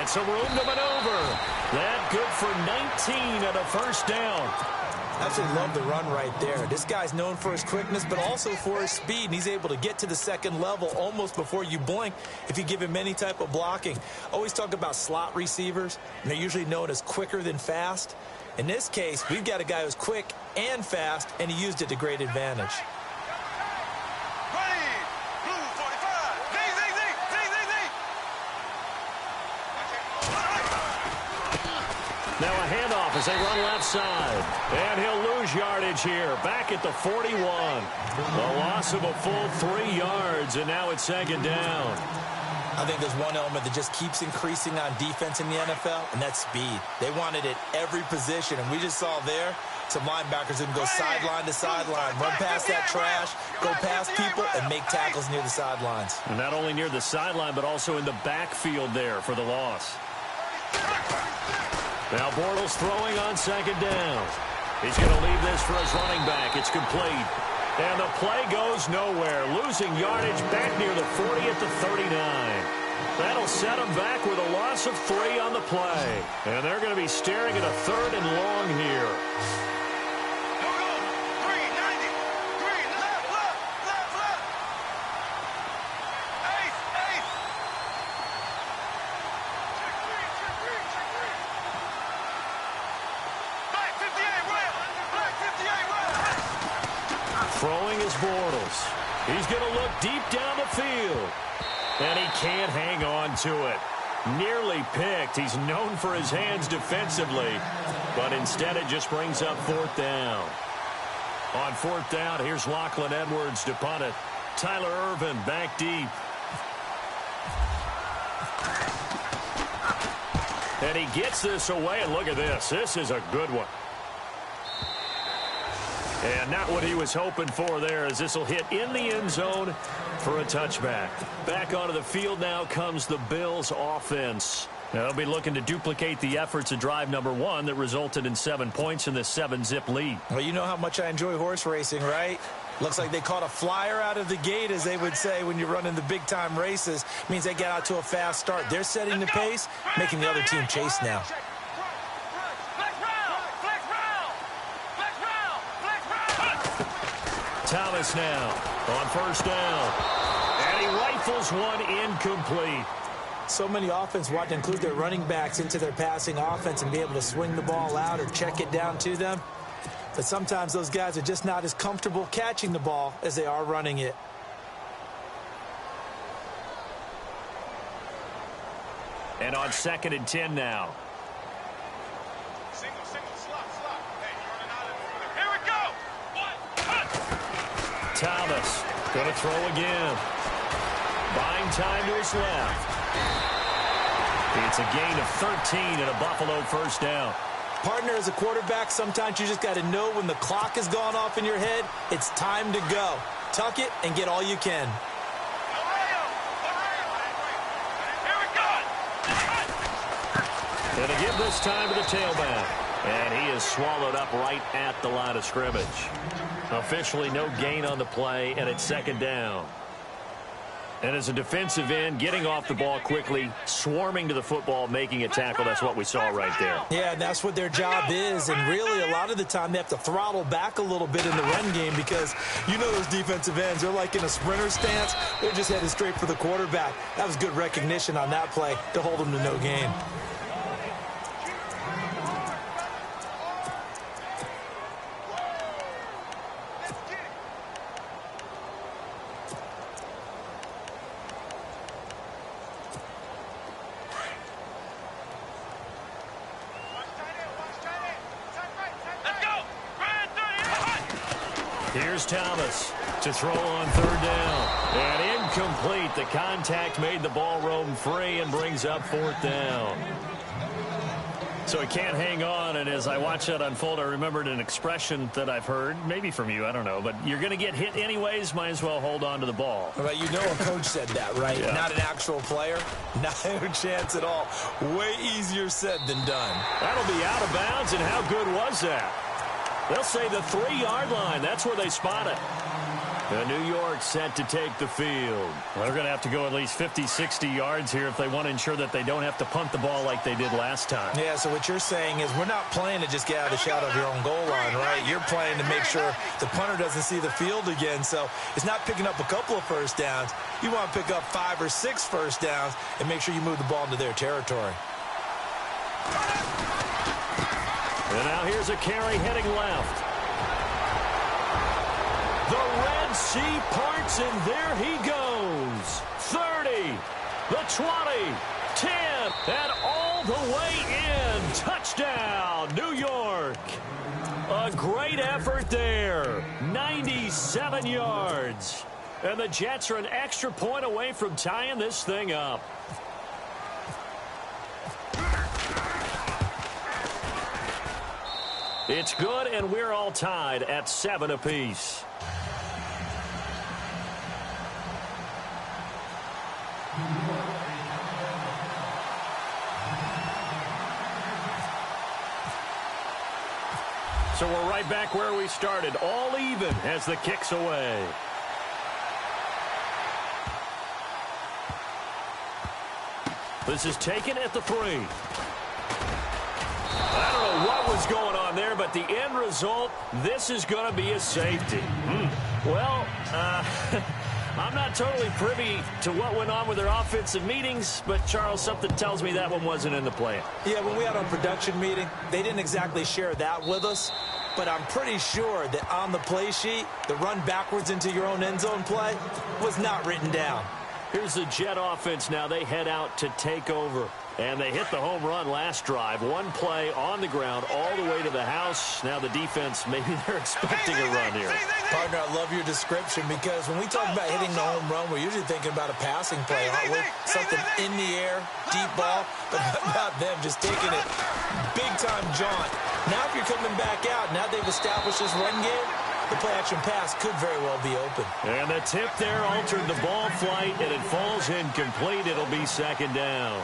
some room to maneuver. That good for 19 and a first down. Absolutely love the run right there. This guy's known for his quickness, but also for his speed. And he's able to get to the second level almost before you blink if you give him any type of blocking. Always talk about slot receivers, and they're usually known as quicker than fast. In this case, we've got a guy who's quick and fast, and he used it to great advantage. Now a handoff as they run left side. And he'll lose yardage here. Back at the 41. A loss of a full 3 yards, and now it's second down. I think there's one element that just keeps increasing on defense in the NFL, and that's speed. They want it at every position, and we just saw there some linebackers who can go sideline to sideline, run past that trash, go past people, and make tackles near the sidelines. And not only near the sideline, but also in the backfield there for the loss. Now Bortles throwing on second down. He's going to leave this for his running back. It's complete. And the play goes nowhere. Losing yardage back near the 40 at the 39. That'll set him back with a loss of 3 on the play. And they're going to be staring at a 3rd and long here. Throwing is Bortles. He's going to look deep down the field. And he can't hang on to it. Nearly picked. He's known for his hands defensively. But instead it just brings up 4th down. On 4th down, here's Lachlan Edwards to punt it. Tyler Ervin back deep. And he gets this away. And look at this. This is a good one. And not what he was hoping for there, as this will hit in the end zone for a touchback. Back onto the field now comes the Bills offense. They'll be looking to duplicate the efforts of drive number 1 that resulted in 7 points in this 7-zip lead. Well, you know how much I enjoy horse racing, right? Looks like they caught a flyer out of the gate, as they would say when you're running the big-time races. Means they get out to a fast start. They're setting the pace, making the other team chase now. Thomas now on 1st down. And he rifles one incomplete. So many offense want to include their running backs into their passing offense and be able to swing the ball out or check it down to them. But sometimes those guys are just not as comfortable catching the ball as they are running it. And on 2nd and 10 now. Thomas going to throw again. Buying time to his left. It's a gain of 13 and a Buffalo 1st down. Partner, as a quarterback, sometimes you just got to know when the clock has gone off in your head, it's time to go. Tuck it and get all you can. Going to give this time to the tailback. And he is swallowed up right at the line of scrimmage. Officially no gain on the play, and it's 2nd down. And as a defensive end, getting off the ball quickly, swarming to the football, making a tackle, that's what we saw right there. Yeah, and that's what their job is. And really, a lot of the time, they have to throttle back a little bit in the run game because you know those defensive ends, they're like in a sprinter stance. They're just headed straight for the quarterback. That was good recognition on that play to hold them to no gain. Here's Thomas to throw on 3rd down. And incomplete. The contact made the ball roam free and brings up 4th down. So he can't hang on, and as I watch that unfold, I remembered an expression that I've heard, maybe from you, I don't know, but you're going to get hit anyways, might as well hold on to the ball. Well, you know a coach said that, right? Yeah. Not an actual player. Not a chance at all. Way easier said than done. That'll be out of bounds, and how good was that? They'll say the 3-yard line. That's where they spot it. New York set to take the field. Well, they're going to have to go at least 50, 60 yards here if they want to ensure that they don't have to punt the ball like they did last time. Yeah, so what you're saying is we're not playing to just get out of the shadow of your own goal line, right? You're playing to make sure the punter doesn't see the field again. So it's not picking up a couple of first downs. You want to pick up 5 or 6 first downs and make sure you move the ball into their territory. And now here's a carry heading left. The Red Sea parts, and there he goes. 30, the 20, 10, and all the way in. Touchdown, New York. A great effort there. 97 yards. And the Jets are an extra point away from tying this thing up. It's good, and we're all tied at 7 apiece. So we're right back where we started, all even as the kick's away. This is taken at the 3. I don't know what was going on there, but the end result, this is going to be a safety. Well, I'm not totally privy to what went on with their offensive meetings, but, Charles, something tells me that one wasn't in the plan. Yeah, when we had our production meeting, they didn't exactly share that with us, but I'm pretty sure that on the play sheet, the run backwards into your own end zone play was not written down. Here's the Jet offense now. They head out to take over. And they hit the home run last drive. One play on the ground all the way to the house. Now the defense, maybe they're expecting a run here. Partner, I love your description because when we talk about hitting the home run, we're usually thinking about a passing play, aren't we? Something in the air, deep ball. But how about them just taking it big-time jaunt? Now if you're coming back out, now they've established this run game, the play-action pass could very well be open. And the tip there altered the ball flight, and it falls incomplete. It'll be second down.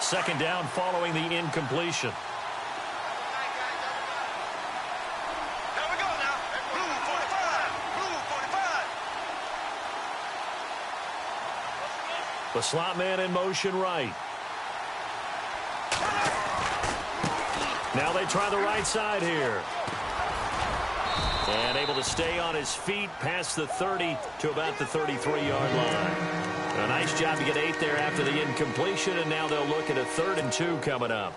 Second down following the incompletion. There we go now. Blue 45. Blue 45. The slot man in motion right. Now they try the right side here. And able to stay on his feet past the 30 to about the 33-yard line. A nice job to get 8 there after the incompletion, and now they'll look at a 3rd and 2 coming up.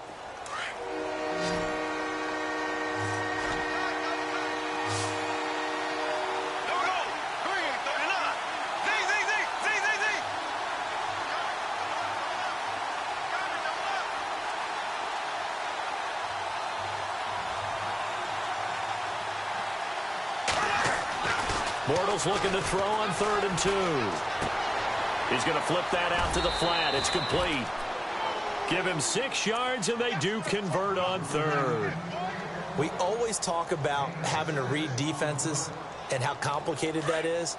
Bortles looking to throw on 3rd and 2. He's going to flip that out to the flat. It's complete. Give him 6 yards, and they do convert on 3rd. We always talk about having to read defenses and how complicated that is.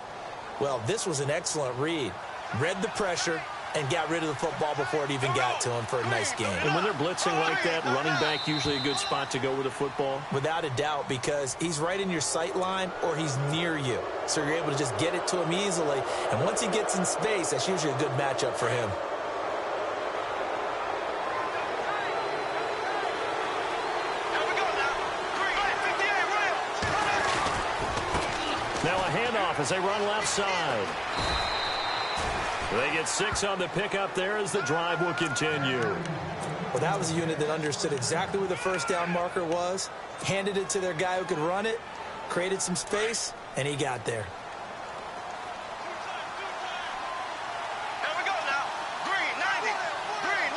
Well, this was an excellent read. Read the pressure and got rid of the football before it even got to him for a nice game. And when they're blitzing like that, running back usually a good spot to go with the football? Without a doubt, because he's right in your sight line or he's near you. So you're able to just get it to him easily. And once he gets in space, that's usually a good matchup for him. Now a handoff as they run left side. They get 6 on the pickup there as the drive will continue. Well, that was a unit that understood exactly where the first down marker was, handed it to their guy who could run it, created some space, and he got there. Here we go now. Green 90. Green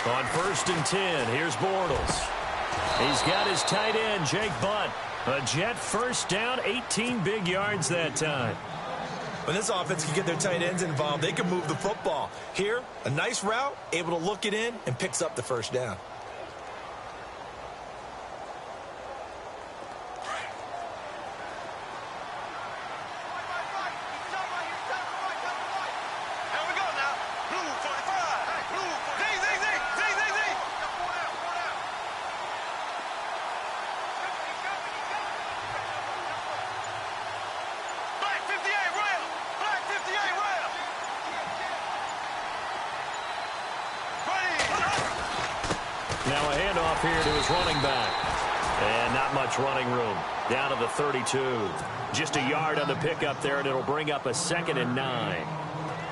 90. On 1st and 10, here's Bortles. He's got his tight end, Jake Butt. A Jet first down, 18 big yards that time. When this offense can get their tight ends involved, they can move the football. Here, a nice route, able to look it in, and picks up the first down. Here here to his running back. And not much running room. Down to the 32. Just a yard on the pickup there, and it'll bring up a 2nd and 9.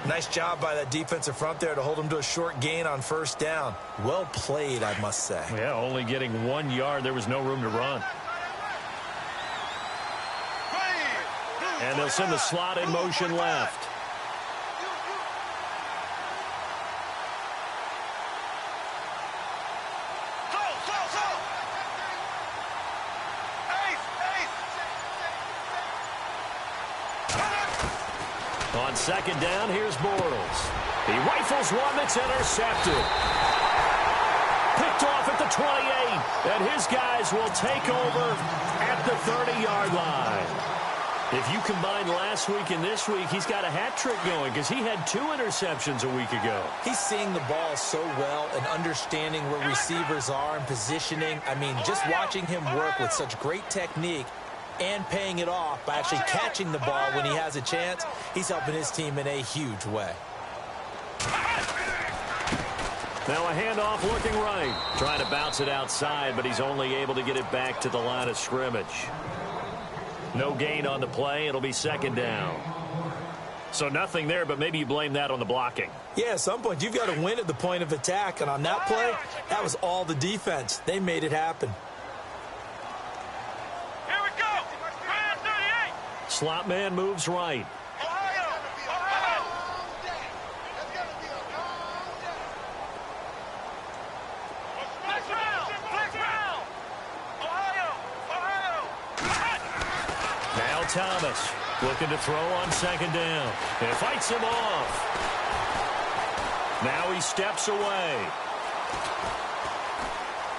Nice job by that defensive front there to hold him to a short gain on first down. Well played, I must say. Yeah, only getting 1 yard. There was no room to run. And they'll send the slot in motion left. On 2nd down, here's Bortles. He rifles one that's intercepted. Picked off at the 28, and his guys will take over at the 30-yard line. If you combine last week and this week, he's got a hat trick going because he had 2 interceptions a week ago. He's seeing the ball so well and understanding where receivers are and positioning. I mean, just watching him work with such great technique and paying it off by actually catching the ball when he has a chance, he's helping his team in a huge way. Now a handoff looking right. Trying to bounce it outside, but he's only able to get it back to the line of scrimmage. No gain on the play. It'll be 2nd down. So nothing there, but maybe you blame that on the blocking. Yeah, at some point, you've got to win at the point of attack. And on that play, that was all the defense. They made it happen. Here we go. Brand 38. Slot man moves right. Thomas looking to throw on 2nd down. And fights him off. Now he steps away.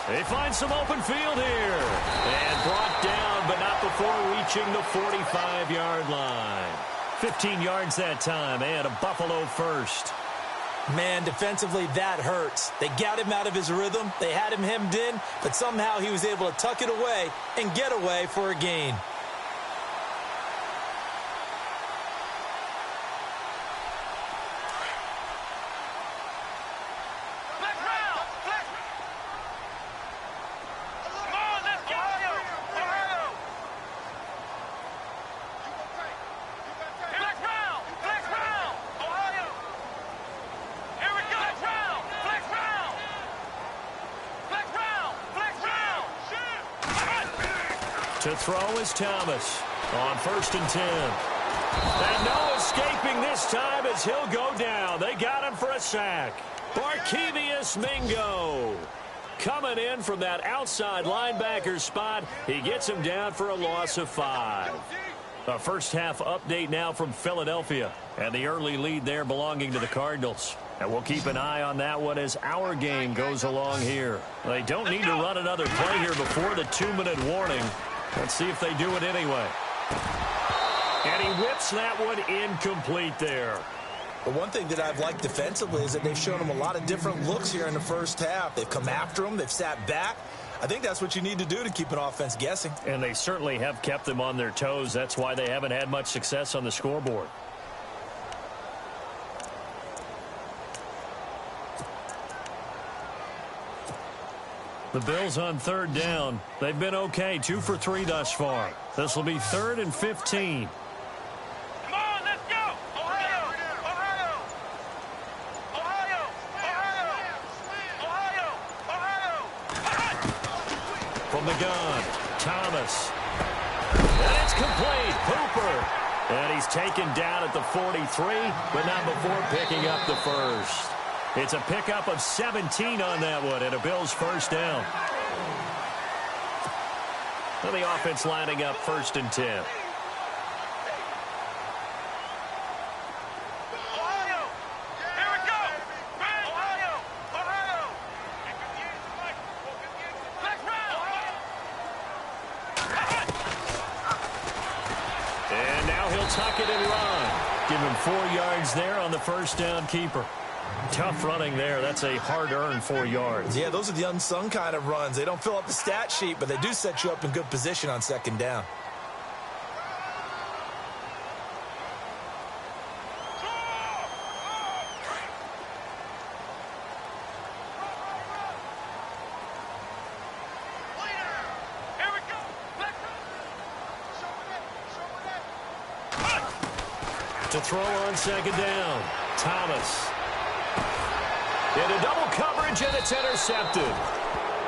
They find some open field here. And brought down, but not before reaching the 45-yard line. 15 yards that time, and a Buffalo first. Man, defensively, that hurts. They got him out of his rhythm. They had him hemmed in, but somehow he was able to tuck it away and get away for a gain. To throw is Thomas on 1st and 10. And no escaping this time as he'll go down. They got him for a sack. Barkevious Mingo coming in from that outside linebacker spot. He gets him down for a loss of 5. A first half update now from Philadelphia. And the early lead there belonging to the Cardinals. And we'll keep an eye on that one as our game goes along here. They don't need to run another play here before the 2-minute warning. Let's see if they do it anyway. And he whips that one incomplete there. The one thing that I've liked defensively is that they've shown him a lot of different looks here in the first half. They've come after him. They've sat back. I think that's what you need to do to keep an offense guessing. And they certainly have kept them on their toes. That's why they haven't had much success on the scoreboard. The Bills on 3rd down. They've been okay, 2 for 3 thus far. This will be 3rd and 15. Come on, let's go. Ohio, Ohio, Ohio, Ohio, Ohio, Ohio. From the gun, Thomas. And it's complete. Hooper. And he's taken down at the 43, but not before picking up the first. It's a pickup of 17 on that one, and a Bills first down. And the offense lining up 1st and 10. Ohio, here we go. Ohio, Ohio. And now he'll tuck it and run. Give him 4 yards there on the first down keeper. Tough running there. That's a hard-earned 4 yards. Yeah, those are the unsung kind of runs. They don't fill up the stat sheet, but they do set you up in good position on 2nd down. To throw on second down, Thomas. Into double coverage, and it's intercepted.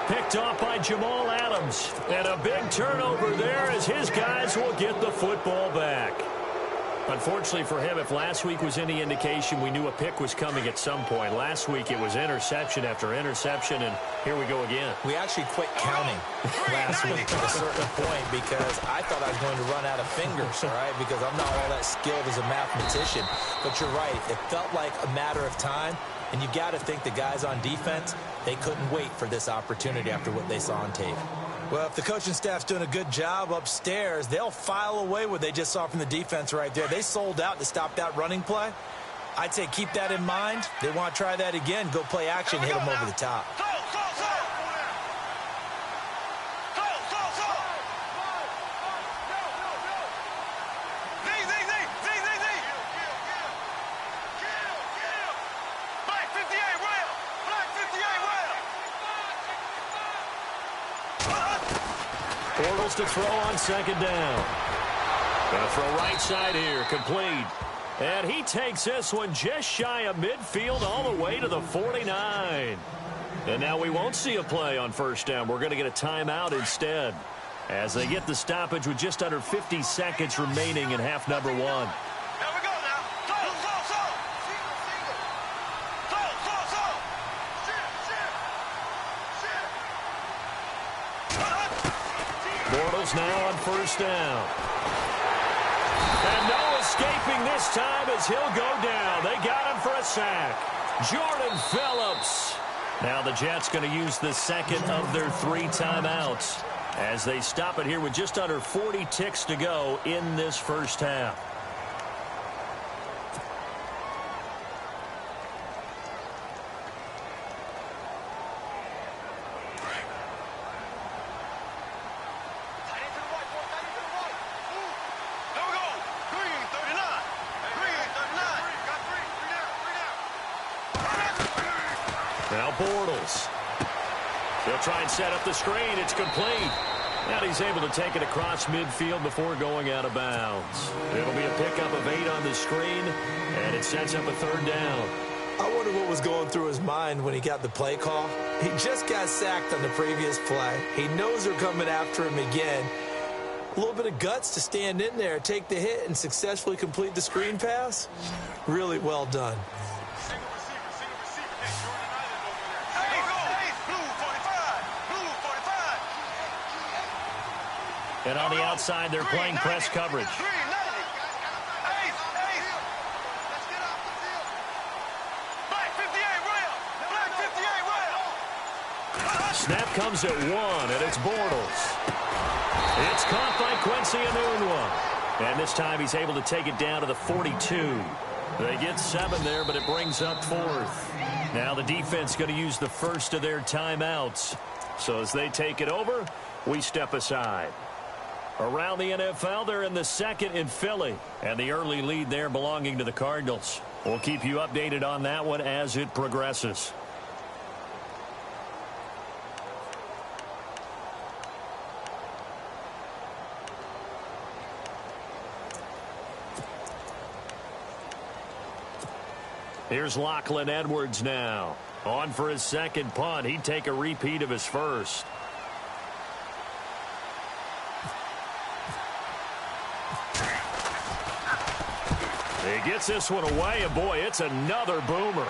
Picked off by Jamal Adams. And a big turnover there as his guys will get the football back. Unfortunately for him, if last week was any indication, we knew a pick was coming at some point. Last week it was interception after interception, and here we go again. We actually quit counting last week at a certain point because I thought I was going to run out of fingers, all right, because I'm not all that skilled as a mathematician. But you're right. It felt like a matter of time, and you got to think the guys on defense, they couldn't wait for this opportunity after what they saw on tape. Well, if the coaching staff's doing a good job upstairs, they'll file away what they just saw from the defense right there. They sold out to stop that running play. I'd say keep that in mind. They want to try that again. Go play action, hit them over the top. Bortles to throw on second down. Going to throw right side here, complete. And he takes this one just shy of midfield all the way to the 49. And now we won't see a play on first down. We're going to get a timeout instead as they get the stoppage with just under 50 seconds remaining in half number one. Bortles now on first down. And no escaping this time as he'll go down. They got him for a sack. Jordan Phillips. Now the Jets going to use the second of their 3 timeouts as they stop it here with just under 40 ticks to go in this first half. Now Bortles. He'll try and set up the screen. It's complete. And he's able to take it across midfield before going out of bounds. It'll be a pickup of 8 on the screen, and it sets up a third down. I wonder what was going through his mind when he got the play call. He just got sacked on the previous play. He knows they're coming after him again. A little bit of guts to stand in there, take the hit, and successfully complete the screen pass. Really well done. And on the outside, they're playing press coverage. Snap comes at 1, and it's Bortles. It's caught by Quincy Enunwa. And this time he's able to take it down to the 42. They get 7 there, but it brings up 4th. Now the defense going to use the first of their timeouts. So as they take it over, we step aside. Around the NFL, they're in the second in Philly, and the early lead there belonging to the Cardinals. We'll keep you updated on that one as it progresses. Here's Lachlan Edwards now. On for his second punt. He'd take a repeat of his first. He gets this one away, and boy, it's another boomer.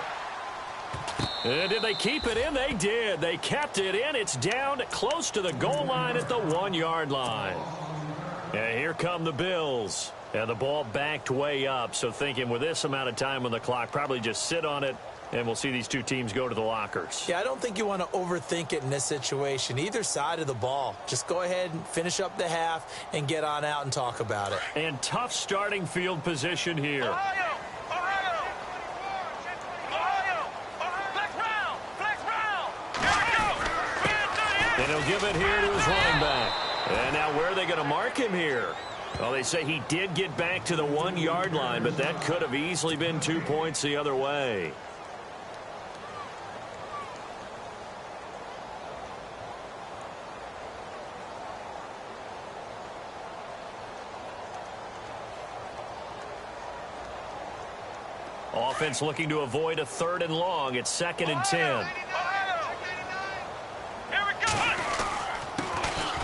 And did they keep it in? They did. They kept it in. It's down close to the goal line at the 1-yard line. And here come the Bills. And the ball backed way up. So thinking with this amount of time on the clock, probably just sit on it, and we'll see these two teams go to the lockers. Yeah, I don't think you want to overthink it in this situation. Either side of the ball. Just go ahead and finish up the half and get on out and talk about it. And tough starting field position here. Ohio! Ohio! Ohio! Flex round! Flex round! Here we go! And he'll give it here to his running back. And now where are they going to mark him here? Well, they say he did get back to the 1-yard line, but that could have easily been 2 points the other way. Offense looking to avoid a 3rd and long. It's 2nd and 10.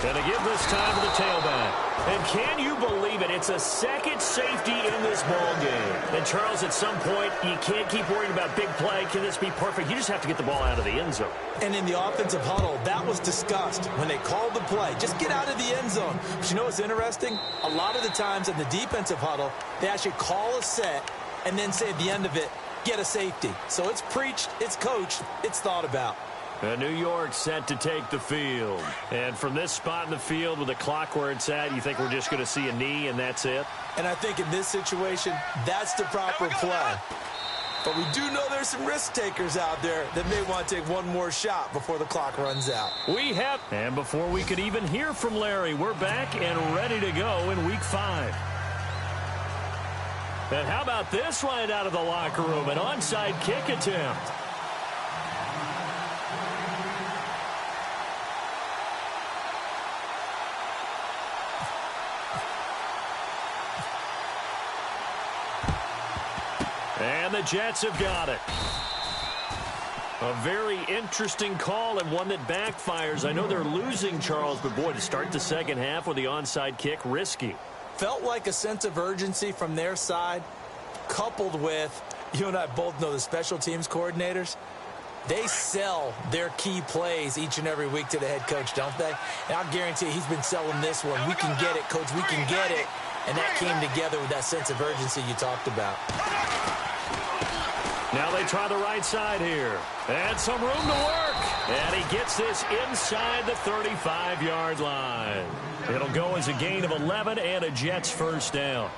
And to give this time to the tailback. And can you believe it? It's a second safety in this ball game. And, Charles, at some point, you can't keep worrying about big play. Can this be perfect? You just have to get the ball out of the end zone. And in the offensive huddle, that was discussed when they called the play. Just get out of the end zone. But you know what's interesting? A lot of the times in the defensive huddle, they actually call a set and then say at the end of it, get a safety. So it's preached, it's coached, it's thought about. And New York set to take the field. And from this spot in the field with the clock where it's at, you think we're just going to see a knee and that's it? And I think in this situation, that's the proper play. But we do know there's some risk takers out there that may want to take one more shot before the clock runs out. We have. And before we could even hear from Larry, we're back and ready to go in Week 5. And how about this right out of the locker room? An onside kick attempt. And the Jets have got it. A very interesting call and one that backfires. I know they're losing, Charles, but boy, to start the second half with the onside kick, risky. Felt like a sense of urgency from their side, coupled with, you and I both know the special teams coordinators, they sell their key plays each and every week to the head coach, don't they? And I guarantee you he's been selling this one. We can get it, coach, we can get it. And that came together with that sense of urgency you talked about. Now they try the right side here. And some room to work. And he gets this inside the 35-yard line. It'll go as a gain of 11 and a Jets first down.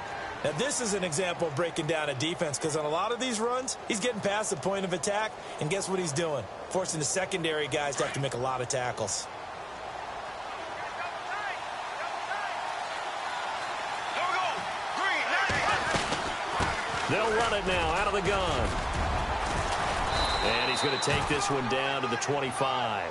Now this is an example of breaking down a defense because on a lot of these runs, he's getting past the point of attack. And guess what he's doing? Forcing the secondary guys to have to make a lot of tackles. They'll run it now out of the gun. And he's going to take this one down to the 25.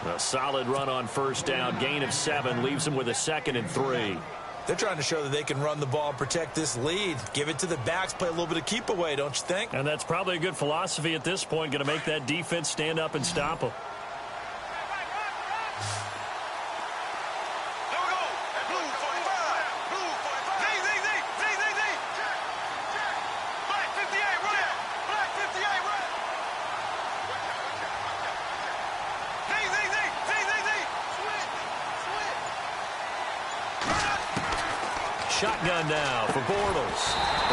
A solid run on first down. Gain of 7 leaves him with a 2nd and 3. They're trying to show that they can run the ball and protect this lead. Give it to the backs, play a little bit of keep away, don't you think? And that's probably a good philosophy at this point. Going to make that defense stand up and stop them. Shotgun now for Bortles.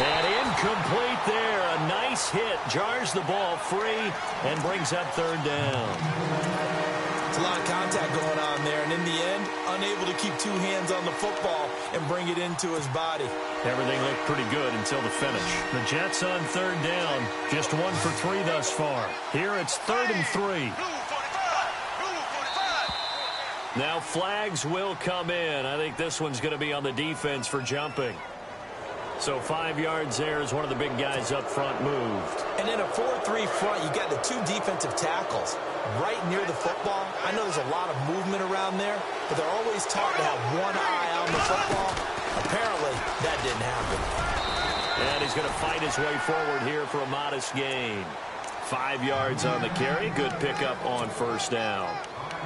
And incomplete there. A nice hit. Jars the ball free and brings up 3rd down. It's a lot of contact going on there. And in the end, unable to keep 2 hands on the football and bring it into his body. Everything looked pretty good until the finish. The Jets on 3rd down. Just 1 for 3 thus far. Here it's 3rd and 3. Now flags will come in. I think this one's going to be on the defense for jumping. So 5 yards there as one of the big guys up front moved. And in a 4-3 front, you got the 2 defensive tackles right near the football. I know there's a lot of movement around there, but they're always taught to have one eye on the football. Apparently, that didn't happen. And he's going to fight his way forward here for a modest gain. 5 yards on the carry. Good pickup on first down.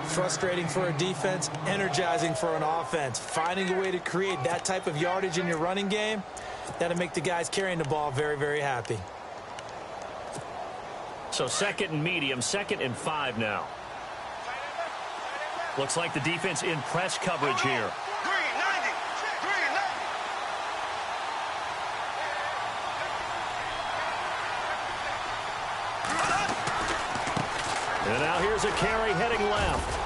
Frustrating for a defense, energizing for an offense. Finding a way to create that type of yardage in your running game, that'll make the guys carrying the ball very, very happy. So 2nd and medium, 2nd and 5 now. Looks like the defense in press coverage here. And now here's a carry heading left.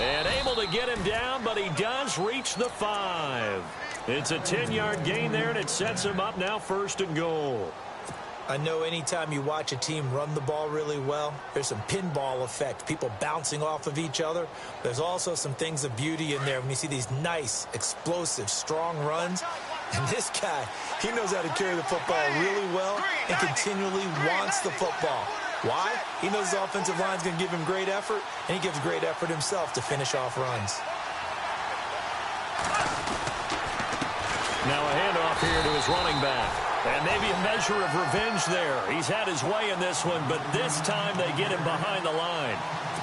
And able to get him down, but he does reach the 5. It's a 10-yard gain there, and it sets him up now 1st and goal. I know anytime you watch a team run the ball really well, there's some pinball effect, people bouncing off of each other. There's also some things of beauty in there when you see these nice, explosive, strong runs. And this guy, he knows how to carry the football really well and continually wants the football. Why? He knows his offensive line's going to give him great effort, and he gives great effort himself to finish off runs. Now a handoff here to his running back. And maybe a measure of revenge there. He's had his way in this one, but this time they get him behind the line.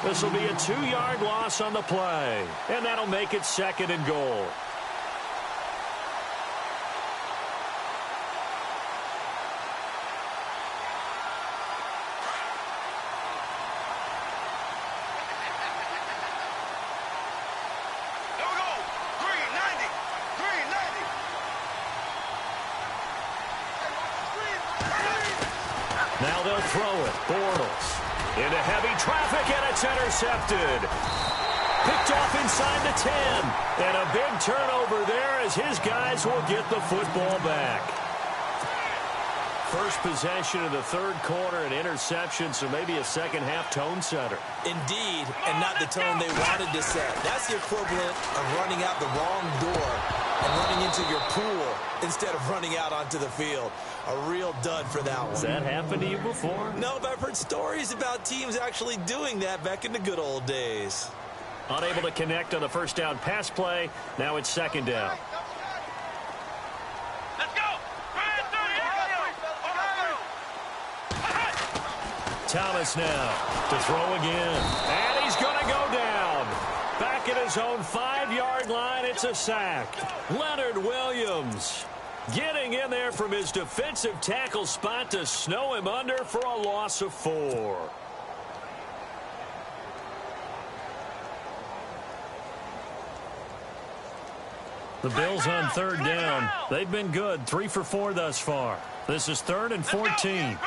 This will be a 2-yard loss on the play, and that'll make it 2nd and goal. Now they'll throw it. Bortles into heavy traffic, and it's intercepted. Picked off inside the 10. And a big turnover there as his guys will get the football back. First possession of the 3rd quarter, an interception, so maybe a second-half tone setter. Indeed, and not the tone they wanted to set. That's the equivalent of running out the wrong door and running into your pool instead of running out onto the field. A real dud for that one. Has that happened to you before? No, but I've heard stories about teams actually doing that back in the good old days. Unable to connect on the first down pass play. Now it's 2nd down. Let's go! Thomas now to throw again. And he's going to go down. Back at his own 5-yard line, it's a sack. Leonard Williams getting in there from his defensive tackle spot to snow him under for a loss of 4. The Bills on 3rd down. They've been good, 3 for 4 thus far. This is 3rd and 14.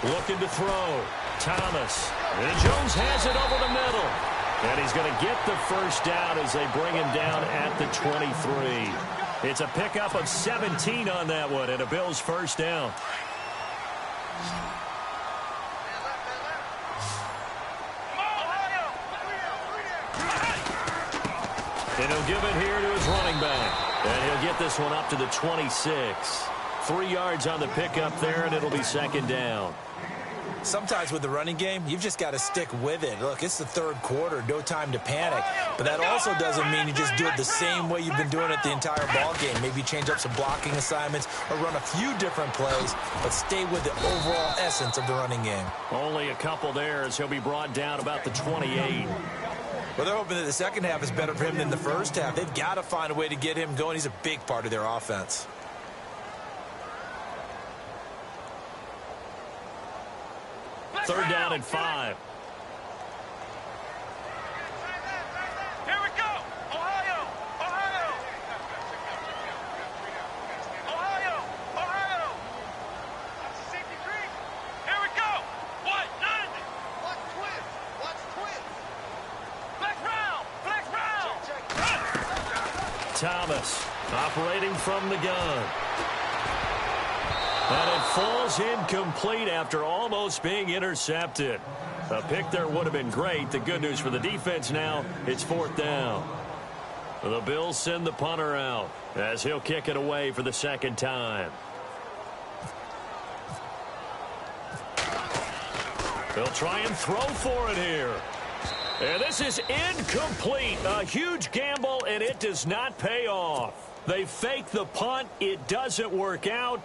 Looking to throw. Thomas. And Jones has it over the middle. And he's going to get the first down as they bring him down at the 23. It's a pickup of 17 on that one and a Bills first down. And he'll give it here to his running back. And he'll get this one up to the 26. 3 yards on the pickup there, and it'll be 2nd down. Sometimes with the running game, you've just got to stick with it. Look, it's the 3rd quarter, no time to panic. But that also doesn't mean you just do it the same way you've been doing it the entire ball game. Maybe change up some blocking assignments or run a few different plays, but stay with the overall essence of the running game. Only a couple there as he'll be brought down about the 28. Well, they're hoping that the second half is better for him than the first half. They've got to find a way to get him going. He's a big part of their offense. Third down and 5. Here we go! Ohio! Ohio! Ohio! Ohio! Safety green! Here we go! What? 90! Watch twins! Watch twins! Flex round! Flex round! Thomas operating from the gun. And it falls incomplete after almost being intercepted. A pick there would have been great. The good news for the defense now, it's 4th down. The Bills send the punter out as he'll kick it away for the 2nd time. They'll try and throw for it here. And this is incomplete. A huge gamble, and it does not pay off. They fake the punt. It doesn't work out.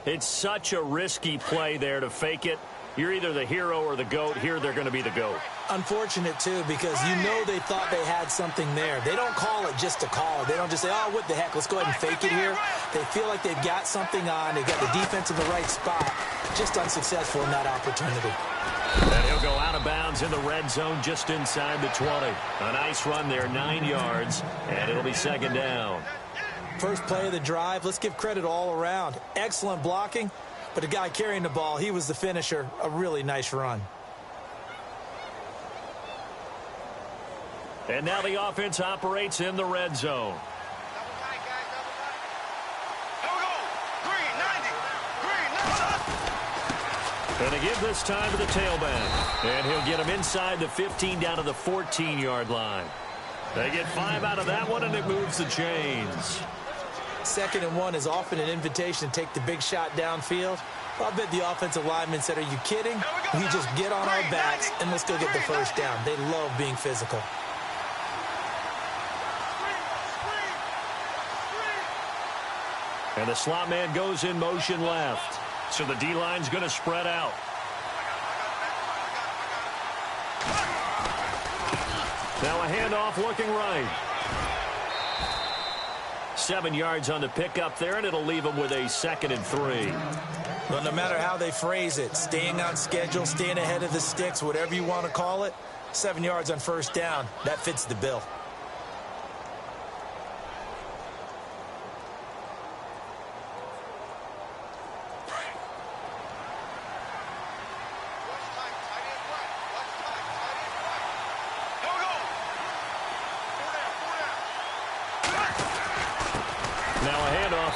It's such a risky play there to fake it. You're either the hero or the GOAT. Here they're going to be the GOAT. Unfortunate, too, because you know they thought they had something there. They don't call it just to call it. They don't just say, oh, what the heck, let's go ahead and fake it here. They feel like they've got something on. They've got the defense in the right spot. Just unsuccessful in that opportunity. And he'll go out of bounds in the red zone just inside the 20. A nice run there, 9 yards, and it'll be 2nd down. First play of the drive, let's give credit all around. Excellent blocking, but the guy carrying the ball, he was the finisher. A really nice run. And now the offense operates in the red zone. And they give this time to the tailback. And he'll get him inside the 15 down to the 14-yard line. They get 5 out of that one, and it moves the chains. 2nd and 1 is often an invitation to take the big shot downfield. Well, I bet the offensive linemen said, are you kidding? We just get on our backs and let's go get the first down. They love being physical. And the slot man goes in motion left. So the D-line's going to spread out. Now a handoff looking right. 7 yards on the pickup there, and it'll leave them with a 2nd and 3. Well, no matter how they phrase it, staying on schedule, staying ahead of the sticks, whatever you want to call it, 7 yards on first down, that fits the bill.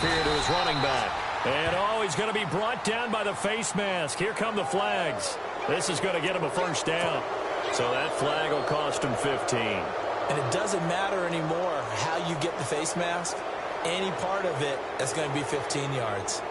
Here to his running back. And, he's going to be brought down by the face mask. Here come the flags. This is going to get him a first down. So that flag will cost him 15. And it doesn't matter anymore how you get the face mask. Any part of it is going to be 15 yards.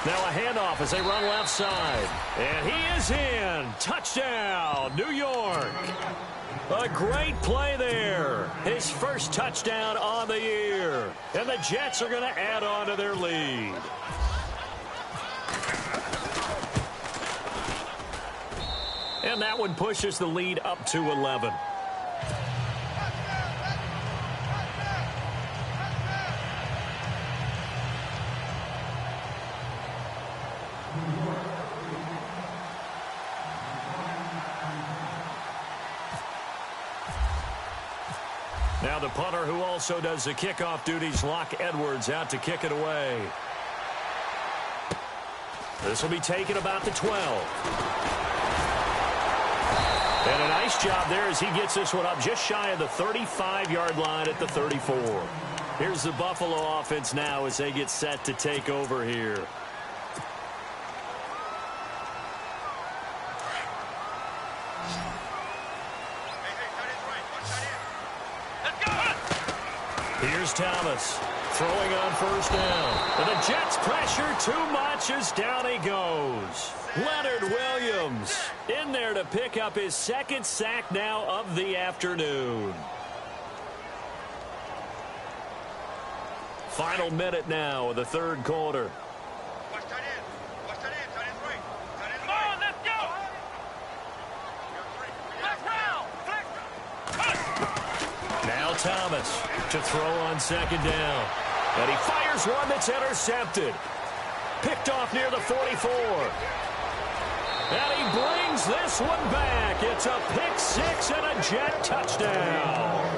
Now a handoff as they run left side. And he is in. Touchdown, New York. A great play there. His first touchdown on the year. And the Jets are going to add on to their lead. And that one pushes the lead up to 11. Now the punter who also does the kickoff duties, Locke Edwards, out to kick it away. This will be taken about the 12. And a nice job there as he gets this one up just shy of the 35-yard line at the 34. Here's the Buffalo offense now as they get set to take over here. Here's Thomas throwing on first down. And the Jets pressure too much as down he goes. Leonard Williams in there to pick up his 2nd sack now of the afternoon. Final minute now of the 3rd quarter. Now Thomas to throw on 2nd down. And he fires one that's intercepted. Picked off near the 44. And he brings this one back. It's a pick 6 and a Jet touchdown.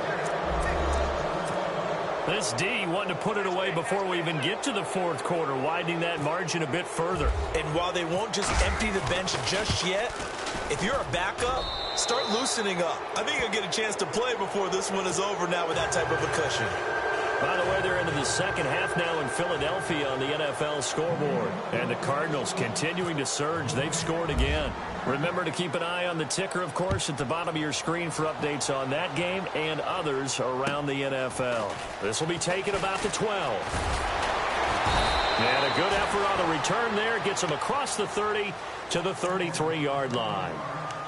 This D wanted to put it away before we even get to the 4th quarter, widening that margin a bit further. And while they won't just empty the bench just yet, if you're a backup, start loosening up. I think you'll get a chance to play before this one is over now with that type of a cushion. By the way, they're into the 2nd half now in Philadelphia on the NFL scoreboard. And the Cardinals continuing to surge. They've scored again. Remember to keep an eye on the ticker, of course, at the bottom of your screen for updates on that game and others around the NFL. This will be taken about the 12. And a good effort on the return there. Gets them across the 30 to the 33-yard line.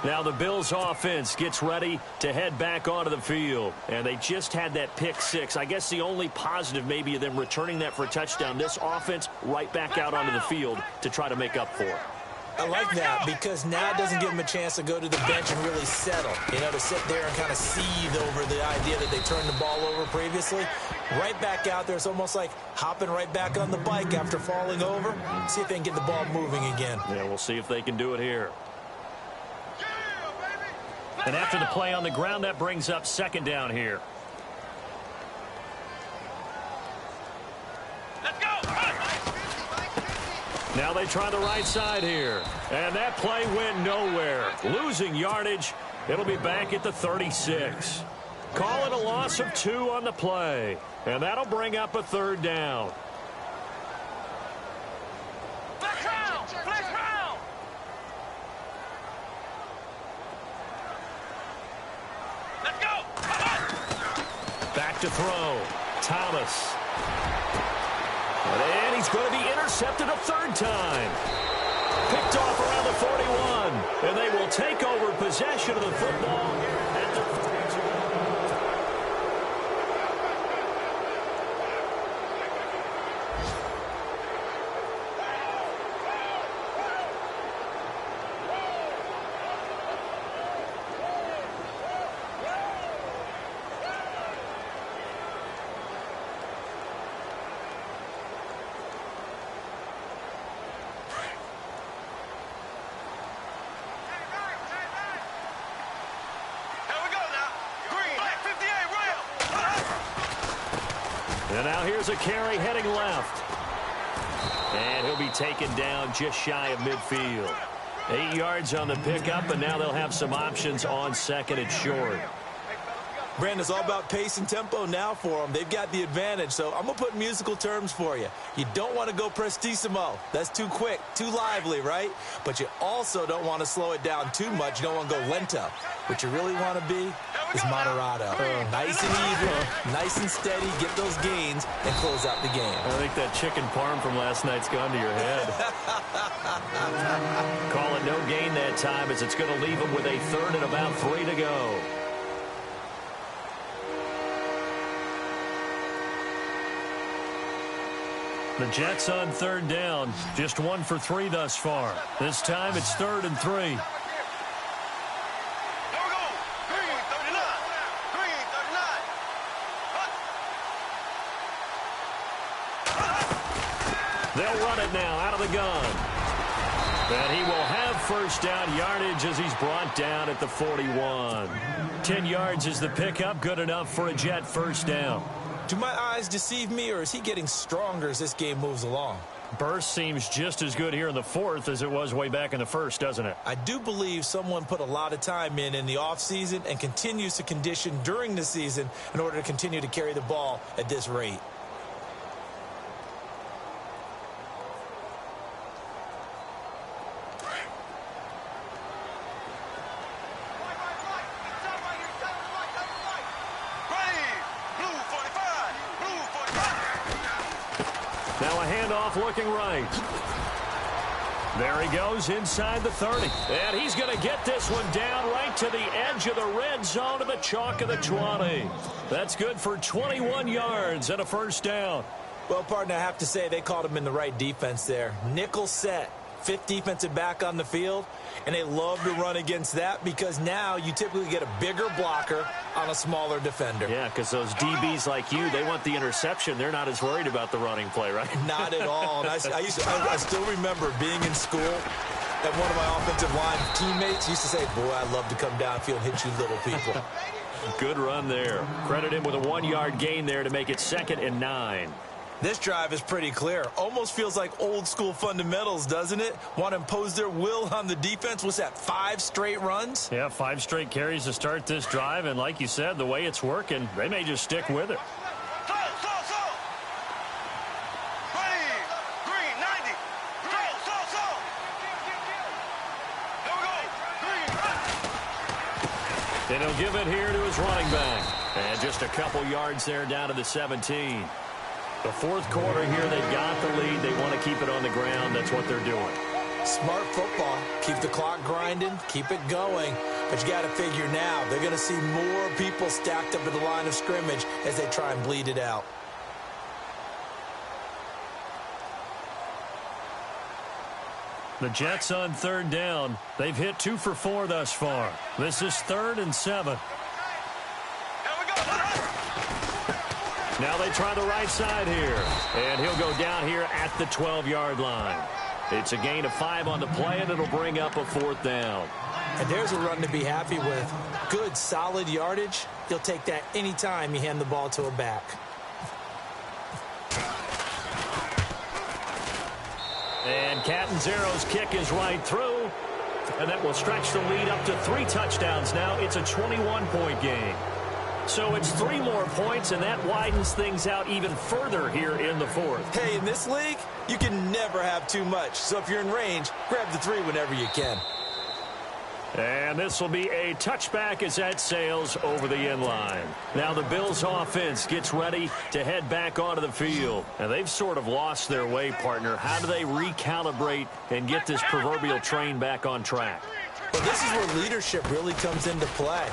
Now the Bills offense gets ready to head back onto the field. And they just had that pick 6. I guess the only positive maybe of them returning that for a touchdown. This offense right back out onto the field to try to make up for it. I like that because now it doesn't give them a chance to go to the bench and really settle. You know, to sit there and kind of seethe over the idea that they turned the ball over previously. Right back out there. It's almost like hopping right back on the bike after falling over. See if they can get the ball moving again. Yeah, we'll see if they can do it here. And after the play on the ground, that brings up 2nd down here. Let's go! Now they try the right side here. And that play went nowhere. Losing yardage. It'll be back at the 36. Call it a loss of 2 on the play. And that'll bring up a 3rd down. Flex round! Flex round! back to throw. Thomas. And he's going to be intercepted a third time. Picked off around the 41. And they will take over possession of the football at the 42. And now here's a carry heading left. And he'll be taken down just shy of midfield. 8 yards on the pickup, and now they'll have some options on second and short. Brandon, it's all about pace and tempo now for them. They've got the advantage, so I'm going to put musical terms for you. You don't want to go prestissimo. That's too quick, too lively, right? But you also don't want to slow it down too much. You don't want to go lento. What you really want to be is moderato. Nice and even, nice and steady, get those gains, and close out the game. I think that chicken parm from last night's gone to your head. Call it no gain that time, as it's going to leave them with a third and about 3 to go. The Jets on third down. Just 1 for 3 thus far. This time it's 3rd and 3. Here we go. Green, 39. Green, 39. They'll run it now out of the gun. And he will have first down yardage as he's brought down at the 41. 10 yards is the pickup. Good enough for a Jet first down. Do my eyes deceive me, or is he getting stronger as this game moves along? Burst seems just as good here in the 4th as it was way back in the 1st, doesn't it? I do believe someone put a lot of time in the offseason and continues to condition during the season in order to continue to carry the ball at this rate. Now a handoff looking right. There he goes inside the 30. And he's going to get this one down right to the edge of the red zone of the chalk of the 20. That's good for 21 yards and a first down. Well, partner, I have to say they called him in the right defense there. Nickel set. 5th defensive back on the field, and they love to run against that because now you typically get a bigger blocker on a smaller defender. Yeah, because those DBs like you, they want the interception. They're not as worried about the running play, right? Not at all. And I still remember being in school, and one of my offensive line teammates used to say, boy, I'd love to come downfield and hit you little people. Good run there. Credit him with a 1-yard gain there to make it 2nd and 9. This drive is pretty clear. Almost feels like old school fundamentals, doesn't it? Want to impose their will on the defense. What's that, 5 straight runs? Yeah, 5 straight carries to start this drive. And like you said, the way it's working, they may just stick with it. Green, 90. And he'll give it here to his running back. And just a couple yards there down to the 17. The 4th quarter here, they've got the lead. They want to keep it on the ground. That's what they're doing. Smart football. Keep the clock grinding. Keep it going. But you got to figure now, they're going to see more people stacked up at the line of scrimmage as they try and bleed it out. The Jets on 3rd down. They've hit 2 for 4 thus far. This is 3rd and 7. Now they try the right side here. And he'll go down here at the 12-yard line. It's a gain of 5 on the play, and it'll bring up a 4th down. And there's a run to be happy with. Good, solid yardage. You'll take that anytime you hand the ball to a back. And Catanzaro's kick is right through. And that will stretch the lead up to 3 touchdowns now. It's a 21-point game. So it's 3 more points, and that widens things out even further here in the 4th. Hey, in this league, you can never have too much. So if you're in range, grab the 3 whenever you can. And this will be a touchback as that sails over the end line. Now the Bills offense gets ready to head back onto the field. And they've sort of lost their way, partner. How do they recalibrate and get this proverbial train back on track? Well, this is where leadership really comes into play.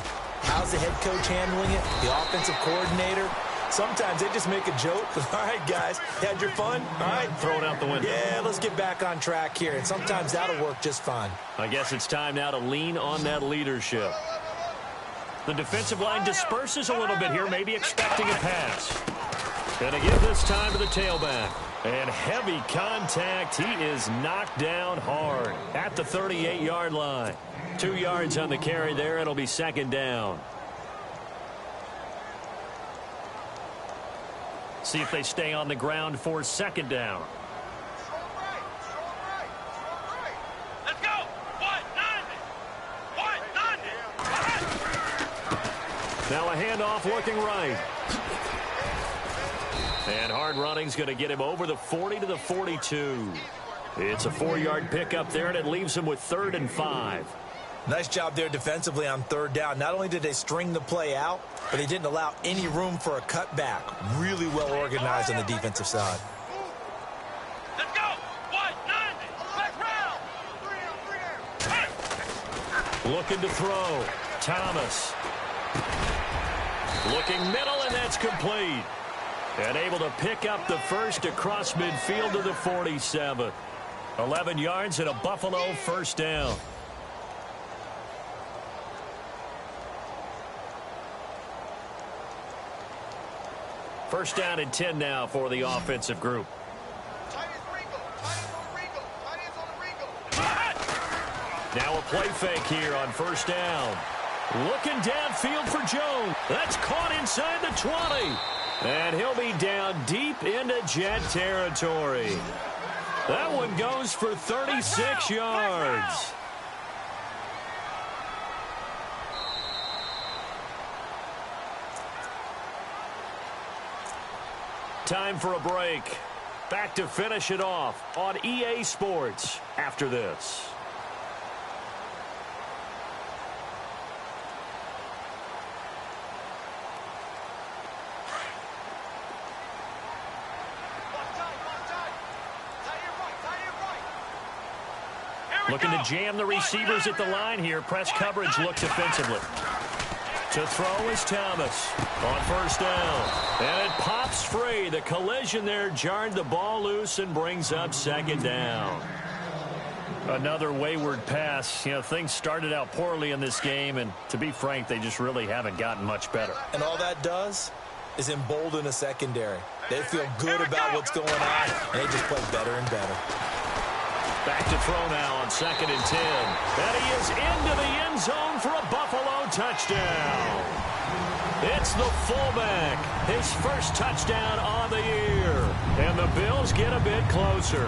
How's the head coach handling it? The offensive coordinator? Sometimes they just make a joke. All right, guys, had your fun? All right. Throw it out the window. Yeah, let's get back on track here. And sometimes that'll work just fine. I guess it's time now to lean on that leadership. The defensive line disperses a little bit here, maybe expecting a pass. Going to give this time to the tailback. And heavy contact. He is knocked down hard at the 38-yard line. 2 yards on the carry there. It'll be second down. See if they stay on the ground for second down. Let's go. 190. 190. Now a handoff looking right. And hard running's going to get him over the 40 to the 42. It's a 4-yard pickup there, and it leaves him with 3rd and 5. Nice job there defensively on third down. Not only did they string the play out, but they didn't allow any room for a cutback. Really well organized on the defensive side. Let's go. 190. Let's round. Looking to throw. Thomas. Looking middle, and that's complete. And able to pick up the first across midfield to the 47. 11 yards and a Buffalo first down. First down and 10 now for the offensive group. Now a play fake here on first down. Looking downfield for Jones. That's caught inside the 20. And he'll be down deep into Jet territory. That one goes for 36 yards. Time for a break. Back to finish it off on EA Sports after this. Looking to jam the receivers at the line here. Press coverage look defensively. To throw is Thomas on first down. And it pops free. The collision there jarred the ball loose and brings up second down. Another wayward pass. You know, things started out poorly in this game, and to be frank, they just really haven't gotten much better. And all that does is embolden a secondary. They feel good about what's going on, and they just play better and better. Back to throw now on 2nd and 10. And he is into the end zone for a Buffalo touchdown. It's the fullback. His first touchdown of the year. And the Bills get a bit closer.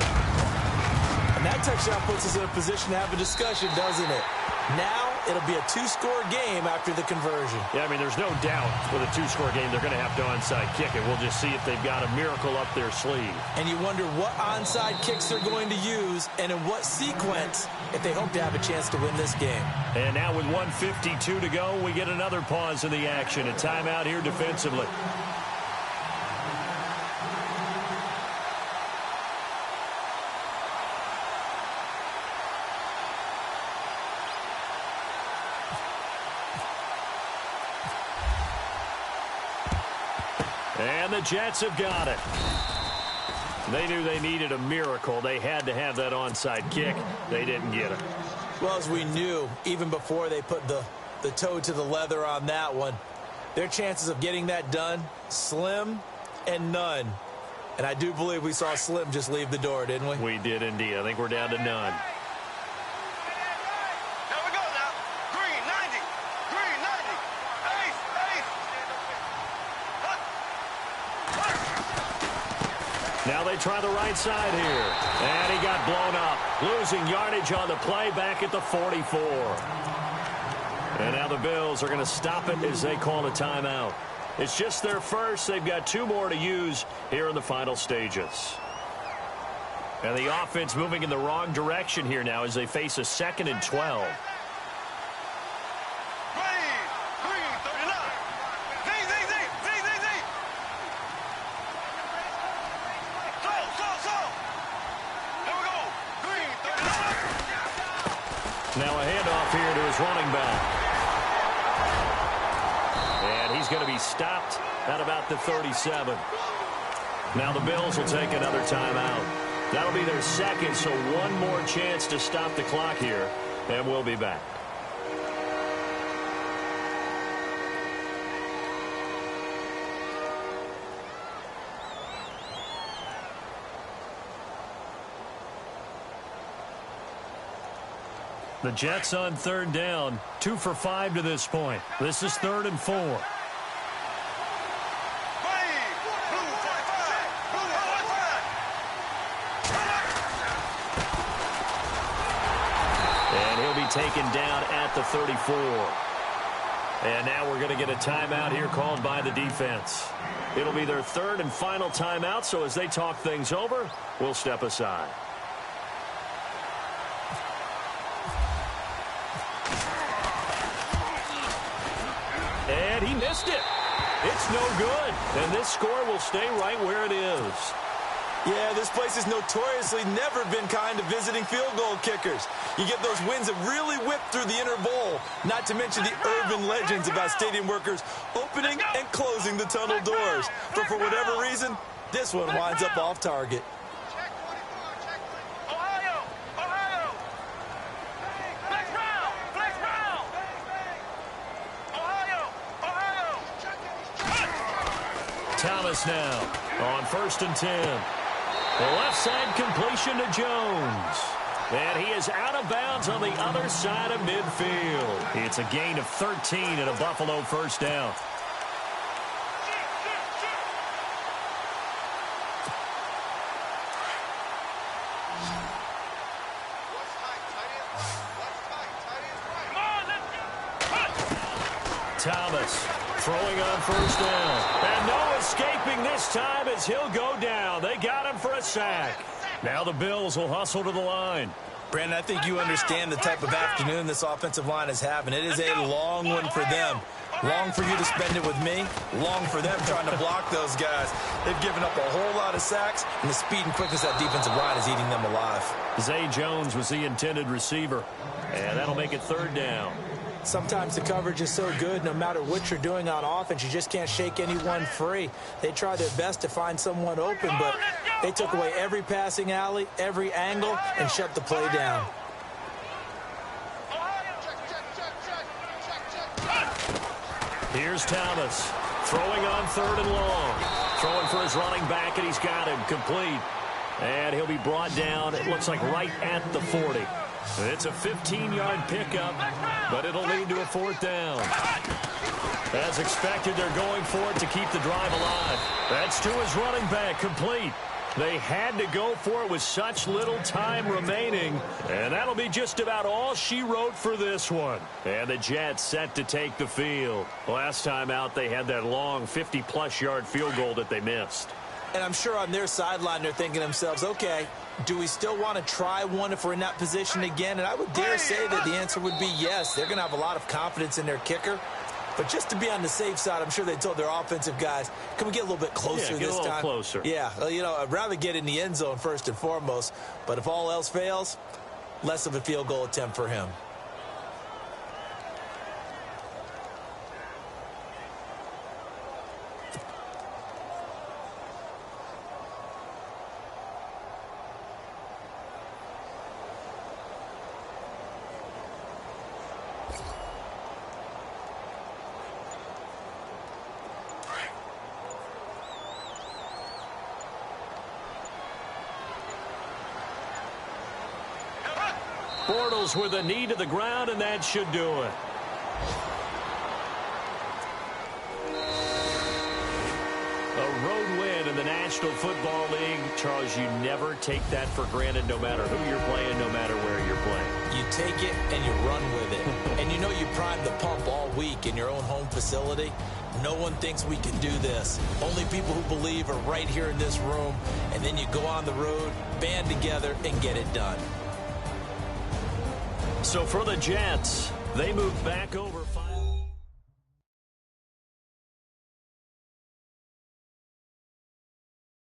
And that touchdown puts us in a position to have a discussion, doesn't it? Now it'll be a 2-score game after the conversion. Yeah, I mean, there's no doubt with a 2-score game they're going to have to onside kick it. We'll just see if they've got a miracle up their sleeve. And you wonder what onside kicks they're going to use and in what sequence if they hope to have a chance to win this game. And now with 1:52 to go, we get another pause in the action. A timeout here defensively. And the Jets have got it. They knew they needed a miracle. They had to have that onside kick. They didn't get it. Well, as we knew, even before they put the toe to the leather on that one, their chances of getting that done, slim and none. And I do believe we saw Slim just leave the door, didn't we? We did indeed. I think we're down to none. Here we go now. Green 90. Green 90. Ace, ace. Now they try the right side here. And he got blown up. Losing yardage on the play back at the 44. And now the Bills are going to stop it as they call a timeout. It's just their first. They've got 2 more to use here in the final stages. And the offense moving in the wrong direction here now as they face a 2nd and 12. Now a handoff here to his running back. And he's going to be stopped at about the 37. Now the Bills will take another timeout. That'll be their second, so one more chance to stop the clock here, and we'll be back. The Jets on third down, 2 for 5 to this point. This is 3rd and 4. And he'll be taken down at the 34. And now we're going to get a timeout here called by the defense. It'll be their 3rd and final timeout, so as they talk things over, we'll step aside. And he missed it. It's no good. And this score will stay right where it is. Yeah, this place has notoriously never been kind to visiting field goal kickers. You get those wins that really whip through the inner bowl, not to mention the urban legends about stadium workers opening and closing the tunnel doors. But for whatever reason, this one winds up off target. Thomas now on 1st and 10. The left side completion to Jones. And he is out of bounds on the other side of midfield. It's a gain of 13 and a Buffalo first down. Thomas throwing on 1st down. And no escaping this time as he'll go down. They got him for a sack. Now the Bills will hustle to the line. Brandon, I think you understand the type of afternoon this offensive line is having. It is a long one for them. Long for you to spend it with me. Long for them trying to block those guys. They've given up a whole lot of sacks, and the speed and quickness of that defensive line is eating them alive. Zay Jones was the intended receiver. And that'll make it 3rd down. Sometimes the coverage is so good, no matter what you're doing on offense, you just can't shake anyone free. They try their best to find someone open, but they took away every passing alley, every angle, and shut the play down. Here's Thomas throwing on 3rd and long. Throwing for his running back, and he's got him complete. And he'll be brought down, it looks like right at the 40. It's a 15-yard pickup, but it'll lead to a 4th down. As expected, they're going for it to keep the drive alive. That's to his running back, complete. They had to go for it with such little time remaining, and that'll be just about all she wrote for this one. And the Jets set to take the field. Last time out, they had that long 50-plus yard field goal that they missed. And I'm sure on their sideline they're thinking to themselves, okay, do we still want to try one if we're in that position again? And I would dare say that the answer would be yes. They're going to have a lot of confidence in their kicker. But just to be on the safe side, I'm sure they told their offensive guys, can we get a little bit closer this time? Yeah, get a little closer. Yeah, you know, I'd rather get in the end zone first and foremost. But if all else fails, less of a field goal attempt for him. Bortles with a knee to the ground, and that should do it. A road win in the National Football League. Charles, you never take that for granted no matter who you're playing, no matter where you're playing. You take it and you run with it. And you know you primed the pump all week in your own home facility. No one thinks we can do this. Only people who believe are right here in this room. And then you go on the road, band together, and get it done. So for the Jets, they move back over 5.